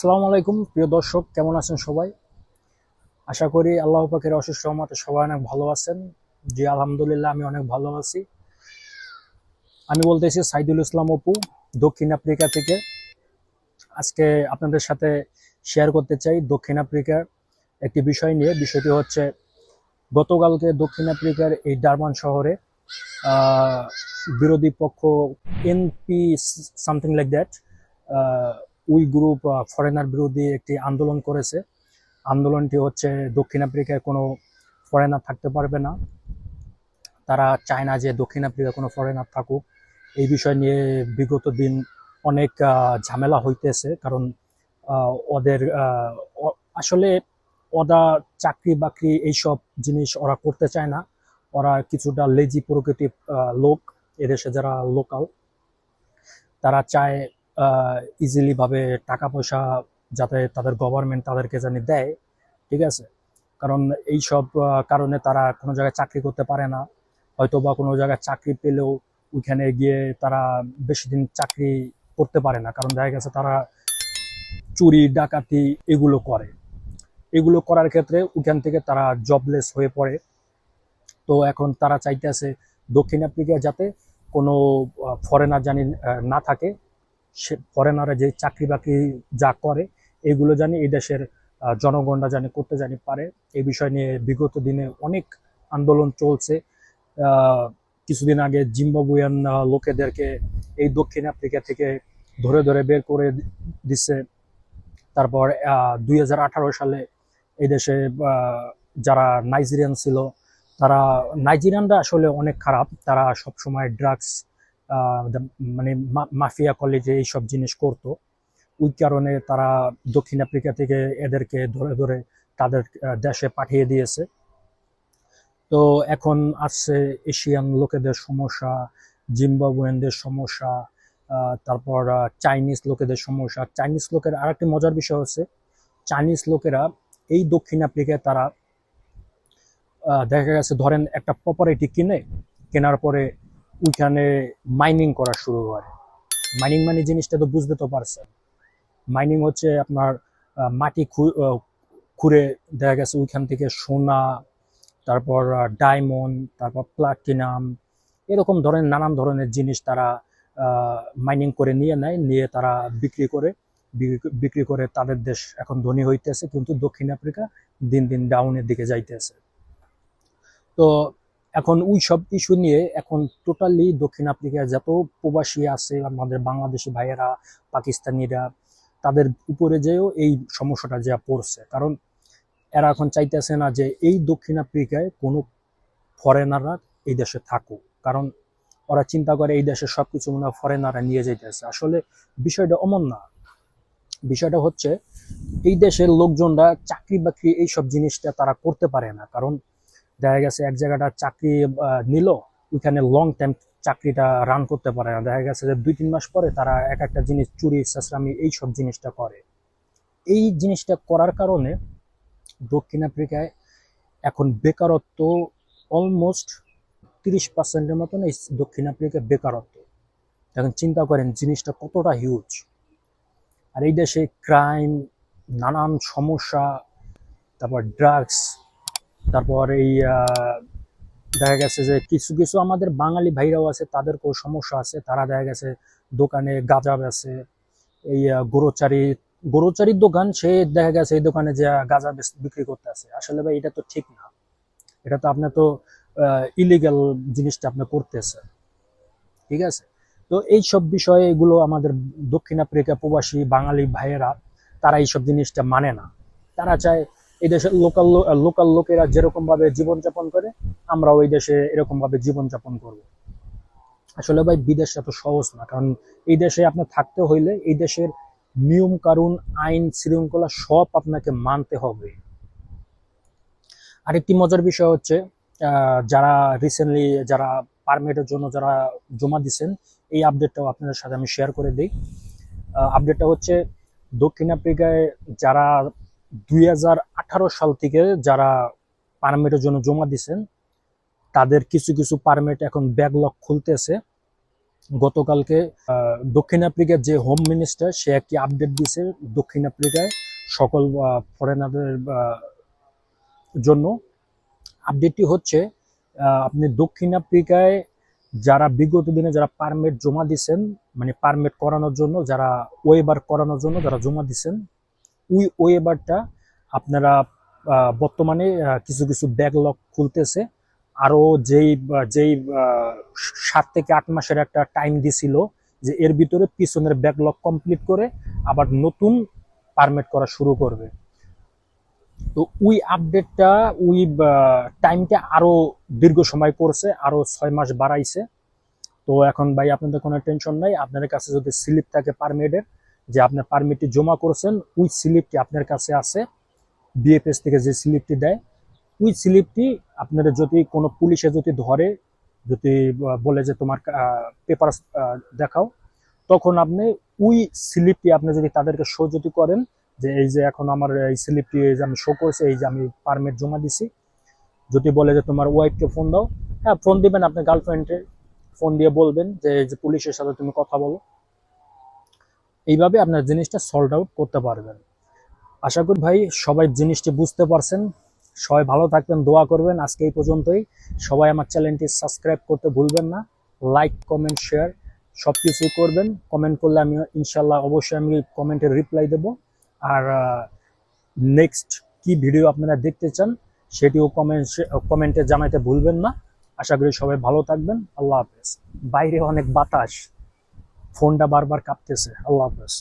আসসালামু আলাইকুম প্রিয় দর্শক, কেমন আছেন সবাই? আশা করি আল্লাহ পাকের অশেষ রহমতে সবাই অনেক ভালো আছেন। জি আলহামদুলিল্লাহ, আমি অনেক ভালো আছি। আমি বলতেছি সাইদুল ইসলাম অপু, দক্ষিণ আফ্রিকা থেকে। আজকে আপনাদের সাথে শেয়ার করতে চাই দক্ষিণ আফ্রিকার একটি বিষয় নিয়ে। বিষয়টি হচ্ছে, গতকালকে দক্ষিণ আফ্রিকার এই ডারবান শহরে আহ, বিরোধী পক্ষ NP something like that, we group foreigner বিরোধী একটি আন্দোলন করেছে। আন্দোলনটি হচ্ছে, দক্ষিণ আফ্রিকায় কোনো ফরেনার থাকতে পারবে না। তারা চায় না যে দক্ষিণ আফ্রিকায় কোনো ফরেনার থাকুক। এই বিষয় নিয়ে বিগত দিন অনেক ঝামেলা হইতেছে, কারণ ওদের আসলে ওরা চাকরি বাকরি এইসব জিনিস ওরা করতে চায় না। ওরা কিছুটা লেজি প্রকৃতির লোক। এদেশে যারা লোকাল, তারা চায় ইজিলি ভাবে টাকা পয়সা যাতে তাদের গভর্নমেন্ট তাদেরকে জানি দেয়। ঠিক আছে, কারণ এইসব কারণে তারা কোনো জায়গায় চাকরি করতে পারে না। হয়তো বা কোনো জায়গায় চাকরি পেলেও ওইখানে গিয়ে তারা বেশি দিন চাকরি করতে পারে না, কারণ দেখা গেছে তারা চুরি ডাকাতি এগুলো করে। এগুলো করার ক্ষেত্রে ওইখান থেকে তারা জবলেস হয়ে পড়ে। তো এখন তারা চাইতেছে দক্ষিণ আফ্রিকা যাতে কোনো ফরেনার জানি না থাকে। সে ফরেনাররা যে চাকরি বাকরি যা করে এগুলো জানি এই দেশের জনগণরা জানি করতে জানি পারে। এই বিষয় নিয়ে বিগত দিনে অনেক আন্দোলন চলছে। আহ, কিছুদিন আগে জিম্বাবুয়ান লোকেদেরকে এই দক্ষিণ আফ্রিকা থেকে ধরে ধরে বের করে দিচ্ছে। তারপর 2018 সালে এই দেশে যারা নাইজেরিয়ান ছিল, তারা, নাইজেরিয়ানরা আসলে অনেক খারাপ। তারা সবসময় ড্রাগস, মানে মাফিয়া কলেজে এইসব জিনিস করতো। ওই কারণে তারা দক্ষিণ আফ্রিকা থেকে এদেরকে ধরে ধরে তাদের দেশে পাঠিয়ে দিয়েছে। তো এখন আসছে এশিয়ান লোকেদের সমস্যা, জিম্বাবুয়ানদের সমস্যা, তারপর চাইনিজ লোকেদের সমস্যা। চাইনিজ লোকের আরেকটি মজার বিষয় হচ্ছে, চাইনিজ লোকেরা এই দক্ষিণ আফ্রিকায় তারা দেখা গেছে ধরেন একটা প্রপার্টি কেনার পরে ওইখানে মাইনিং করা শুরু করে। মাইনিং মানে জিনিসটা তো বুঝতে তো পারছেন। মাইনিং হচ্ছে আপনার মাটি খুঁড়ে দেখা গেছে ওইখান থেকে সোনা, তারপর ডায়মন্ড, তারপর প্লাটিনাম, এরকম ধরনের নানান ধরনের জিনিস তারা মাইনিং করে নিয়ে নেয়, নিয়ে তারা বিক্রি করে তাদের দেশ এখন ধনী হইতেছে, কিন্তু দক্ষিণ আফ্রিকা দিন দিন ডাউনের দিকে যাইতেছে। তো এখন ওই সব ইস্যু নিয়ে এখন টোটালি দক্ষিণ আফ্রিকায় যত প্রবাসী আছে, আমাদের বাংলাদেশি ভাইয়েরা, পাকিস্তানিরা, তাদের উপরে যেও এই সমস্যাটা যা পড়ছে। কারণ এরা এখন চাইতেছে না যে এই দক্ষিণ আফ্রিকায় কোনো ফরেনাররা এই দেশে থাকুক, কারণ ওরা চিন্তা করে এই দেশে সবকিছু মনে হয় ফরেনাররা নিয়ে যাইতেছে। আসলে বিষয়টা অমন না। বিষয়টা হচ্ছে, এই দেশের লোকজনরা চাকরি বাকরি এইসব জিনিসটা তারা করতে পারে না, কারণ দেখা গেছে এক জায়গাটা চাকরি নিল, ওইখানে লং টাইম চাকরিটা রান করতে পারে না। দেখা গেছে যে 2-3 মাস পরে তারা এক একটা জিনিস চুরি চেঁচামেচি এইসব জিনিসটা করে। এই জিনিসটা করার কারণে দক্ষিণ আফ্রিকায় এখন বেকারত্ব অলমোস্ট 30%-এর মতন এই দক্ষিণ আফ্রিকায় বেকারত্ব। এখন চিন্তা করেন জিনিসটা কতটা হিউজ। আর এই দেশে ক্রাইম, নানান সমস্যা, তারপর ড্রাগস, তারপর এই দেখা গেছে যে কিছু কিছু আমাদের বাঙালি ভাইরাও আছে, তাদেরকেও সমস্যা আছে। তারা দেখা গেছে দোকানে গাঁজা বেচে, এই গরুচারির দোকান, সে দেখা গেছে এই দোকানে যে গাঁজা বিক্রি করতে আছে। আসলে ভাই এটা তো ঠিক না। এটা তো আপনার তো ইলিগাল জিনিসটা আপনি করতেছেন। ঠিক আছে, তো এইসব বিষয়ে এগুলো আমাদের দক্ষিণ আফ্রিকা প্রবাসী বাঙালি ভাইয়েরা তারা এইসব জিনিসটা মানে না। তারা চায় এই দেশের লোকাল লোকাল লোকেরা যেরকম ভাবে জীবনযাপন করে, আমরাও এই দেশে এরকম ভাবে জীবনযাপন করব। আসলে ভাই বিদেশটা তো সহজ না, কারণ এই দেশে আপনার থাকতে হইলে এই দেশের নিয়ম কানুন, আইন শৃঙ্খলা সব আপনাকে মানতে হবে। আরেকটি মজার বিষয় হচ্ছে, যারা রিসেন্টলি যারা পারমিটের জন্য যারা জমা দিচ্ছেন, এই আপডেটটাও আপনাদের সাথে আমি শেয়ার করে দিই। আপডেটটা হচ্ছে, দক্ষিণ আফ্রিকায় যারা 2018 সাল থেকে যারা পারমিটের জন্য জমা দিচ্ছেন, তাদের কিছু কিছু পারমিট এখন ব্যাকলগ খুলতেছে। গতকালকে দক্ষিণ আফ্রিকার যে হোম মিনিস্টার সে একটি আপডেট দিছে দক্ষিণ আফ্রিকায় সকল ফরেনারদের জন্য। আপডেটটি হচ্ছে আপনি দক্ষিণ আফ্রিকায় যারা বিগত দিনে যারা পারমিট জমা দিচ্ছেন, মানে পারমিট করানোর জন্য, যারা ওয়েবার করানোর জন্য যারা জমা দিচ্ছেন, ওই ওয়েবারটা আপনারা বর্তমানে কিছু কিছু ব্যাকলগ খুলতেছে। আরও যেই যেই 7 থেকে 8 মাসের একটা টাইম দিছিল যে এর ভিতরে পিছনের ব্যাকলগ কমপ্লিট করে আবার নতুন পারমিট করা শুরু করবে। তো ওই আপডেটটা ওই টাইমটা আরো দীর্ঘ সময় করছে, আরো 6 মাস বাড়াইছে। তো এখন ভাই আপনাদের কোনো টেনশন নাই, আপনাদের কাছে যদি স্লিপ থাকে পারমিটের, যে আপনার পারমিটটি জমা করেছেন, ওই স্লিপটি আপনার কাছে আছে। বিএফএস থেকে যে স্লিপটি দেয়, ওই স্লিপটি আপনারা যদি কোনো পুলিশে যদি ধরে, যদি বলে যে তোমার পেপার দেখাও, তখন আপনি ওই স্লিপটি আপনি যদি তাদেরকে শো যদি করেন যে এই যে এখন আমার এই স্লিপটি এই যে আমি শো করেছি, এই যে আমি পারমিট জমা দিছি, যদি বলে যে তোমার ওয়াইফকে ফোন দাও, হ্যাঁ ফোন দিবেন, আপনার গার্লফ্রেন্ডে ফোন দিয়ে বলবেন যে এই যে পুলিশের সাথে তুমি কথা বলো। এইভাবে আপনার জিনিসটা সল্ট আউট করতে পারবেন। আশা করি ভাই সবাই জিনিসটি বুঝতে পারছেন। সবাই ভালো থাকবেন, দোয়া করবেন। আজকে এই পর্যন্তই। সবাই আমার চ্যানেলটি সাবস্ক্রাইব করতে ভুলবেন না, লাইক কমেন্ট শেয়ার সব কিছুই করবেন। কমেন্ট করলে আমি ইনশাল্লাহ অবশ্যই আমি কমেন্টের রিপ্লাই দেব। আর নেক্সট কি ভিডিও আপনারা দেখতে চান সেটিও কমেন্টে জানাতে ভুলবেন না। আশা করি সবাই ভালো থাকবেন। আল্লাহ হাফেজ। বাইরে অনেক বাতাস, ফোনটা বারবার কাঁপতেছে। আল্লাহ হাফেজ।